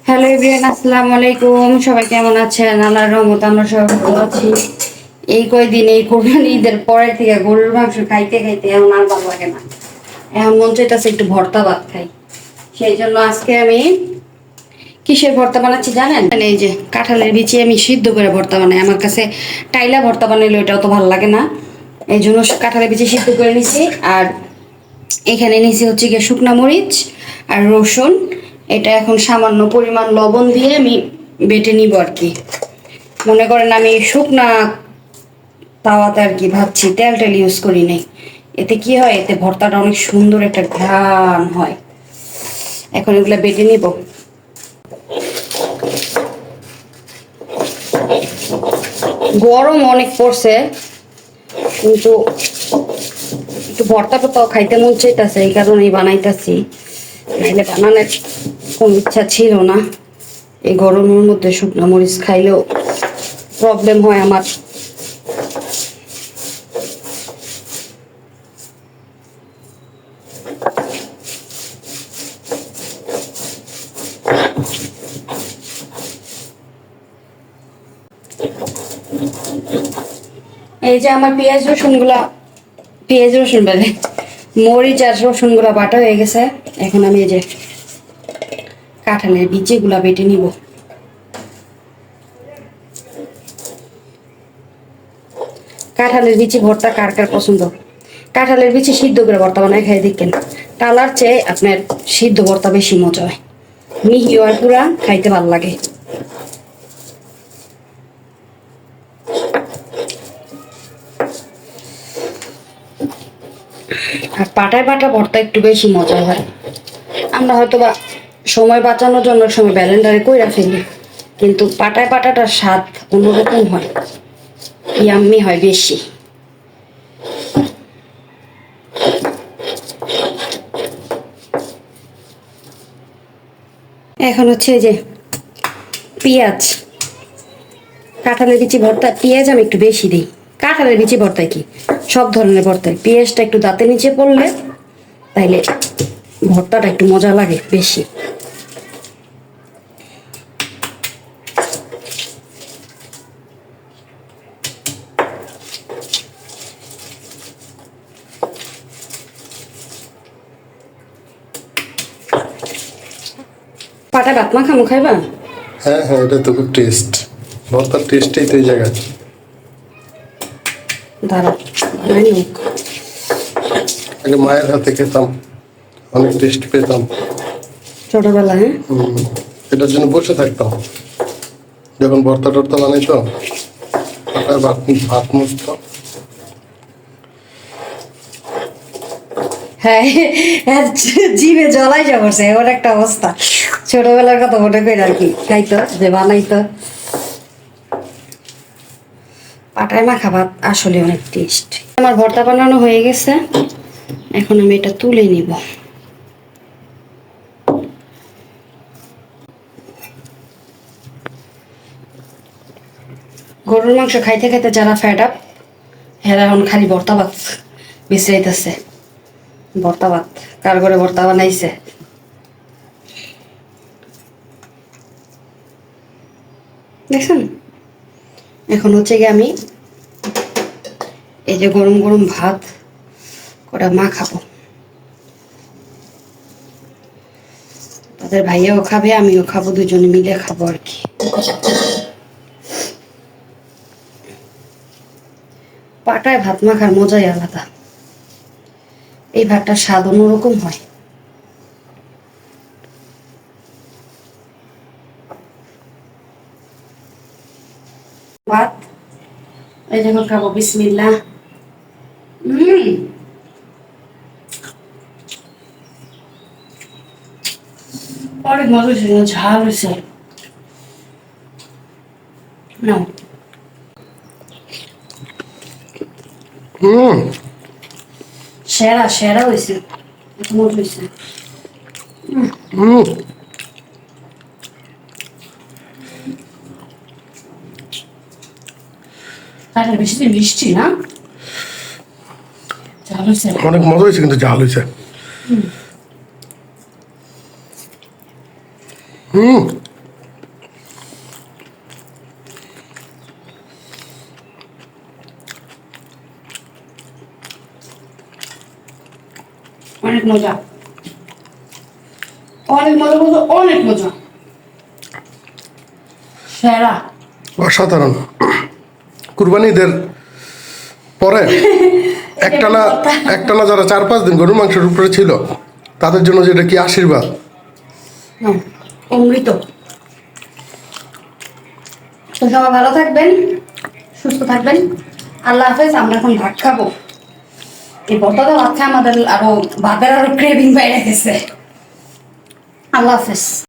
Hello everyone, আসসালামু আলাইকুম। সবাই কেমন আছেন? আল্লাহর রহমতে আমরা সবাই ভালো আছি। এই কয়দিন এই কোরবানি ঈদের পরের থেকে গরুর মাংস খাইতে খাইতে এখন আর ভালো লাগে না। এখন মন চাইতেছে একটু ভর্তা ভাত খাই। সেই জন্য আজকে আমি কিসের ভর্তা বানাচ্ছি জানেন? এই যে কাঁঠালের বিচি আমি সিদ্ধ করে ভর্তা বানাই। আমার কাছে টাইলা ভর্তা বানাইলে ওইটাও তো ভালো লাগে না, এই জন্য কাঁঠালের বিচি সিদ্ধ করে নিছি। আর এখানে নিচে হচ্ছে গিয়ে শুকনা মরিচ আর রসুন। এটা এখন সামান্য পরিমাণ লবণ দিয়ে আমি বেটে নিব আর কি। মনে করেন আমি শুকনা তাওয়াতে আর কি ভাবছি, তেল টেল ইউজ করি নাই। এতে কি হয়, এতে ভর্তাটা অনেক সুন্দর একটা ঘ্রাণ হয়। এখন এগুলা বেটে নিব। গরম অনেক পড়ছে, কিন্তু একটু ভর্তা তো খাইতে মন চাইতেছে, এই কারণেই বানাইতেছি। নাইলে বানানোর কোনো ইচ্ছা ছিল না। এই গরমের মধ্যে শুকনো মরিচ খাইলেও প্রবলেম হয় আমার। এই যে আমার পেঁয়াজ রসুন বেলে মরিচ আর রসুন গুলা বাটা হয়ে গেছে। এখন আমি এই যে কাঁঠালের বিচিগুলা বেটে নিব। কাঁঠালের বিচি ভর্তা কার কার পছন্দ? কাঁঠালের বিচি সিদ্ধ করে ভর্তা বানায় খাই দেখেন, টালার চেয়ে আপনার সিদ্ধ ভর্তা বেশি মজা হয়। মিহি আর পুরা খাইতে ভালো লাগে। আর পাটায় বাটা ভর্তা একটু বেশি মজা হয়। আমরা হয়তো বা সময় বাঁচানোর জন্য সময় ব্যালেন্ডারে কইরা ফেলি, কিন্তু পাটায় পাটাটার স্বাদ অন্যরকম হয়, ইয়াম্মি হয় বেশি। এখন হচ্ছে যে পেঁয়াজ, কাঁঠালের বিচি ভর্তা পেঁয়াজ আমি একটু বেশি দিই। কাঁঠালের বিচি ভর্তায় কি, সব ধরনের ভর্তায় পেঁয়াজটা একটু দাঁতে নিচে পড়লে তাইলে ভর্তাটা একটু মজা লাগে বেশি। পাটা ভাত মাখামো খাইবা? হ্যাঁ হ্যাঁ, এটা তো খুব টেস্ট। ভর্তার টেস্টই তো এই জায়গায়। দাঁড়া বানাই হোক। আগে মায়ের হাতে খেতাম, অনেক টেস্ট পেতাম। ছোটবেলা, হ্যাঁ। এটার জন্য বসে থাকতাম যখন ভর্তা টর্তা বানাইতো, আর ভাত ভাত মুছতো। হ্যাঁ, জিভে জলাই যাবছে এমন একটা অবস্থা। ছোটবেলার কথা মনে করে আর কি খাইতো, যে বানাইতো। পাটায় মাখা ভাত আসলে অনেক টেস্ট। আমার ভর্তা বানানো হয়ে গেছে, এখন আমি এটা তুলে নিব। গরুর মাংস খাইতে খাইতে যারা ফ্যাট আপ, এরা এখন খালি ভর্তা ভাত বিশ্রাইতেছে। ভর্তা ভাত কার করে ভর্তা বানাইছে? দেখছেন? এখন হচ্ছে গিয়ে আমি এই যে গরম গরম ভাত কটা মা খাবো। তাদের ভাইয়াও খাবে, আমিও খাবো, দুজনে মিলে খাবো আর কি। পাটায় ভাত মাখার মজাই আলাদা। এই ভাতটার স্বাদ অন্যরকম হয়। ভাত এই যখন খাবো, বিসমিল্লাহ। অনেক মজা হয়েছে, ঝাল হয়েছে। নাও। সেরা সেরা হয়েছে, মজা হয়েছে। তাহলে বেশি মিষ্টি না, ঝাল হয়েছে। অনেক মজা হয়েছে, কিন্তু ঝাল হয়েছে। অনেক মজা, অনেক মজা বলতে অনেক মজা, সেরা। অসাধারণ। কুরবানি ঈদের পরে একটানা যারা 4-5 দিন গরুর মাংসের উপরে ছিল তাদের জন্য যেটা কি আশীর্বাদ। অমৃত। তো সবাই ভালো থাকবেন, সুস্থ থাকবেন। আল্লাহ হাফেজ। আমরা এখন ভাত খাবো। এই বর্তাটা ভাত খায় আমাদের আরো ভাতের আরো ক্রেভিং বাইরে গেছে। আল্লাহ হাফেজ।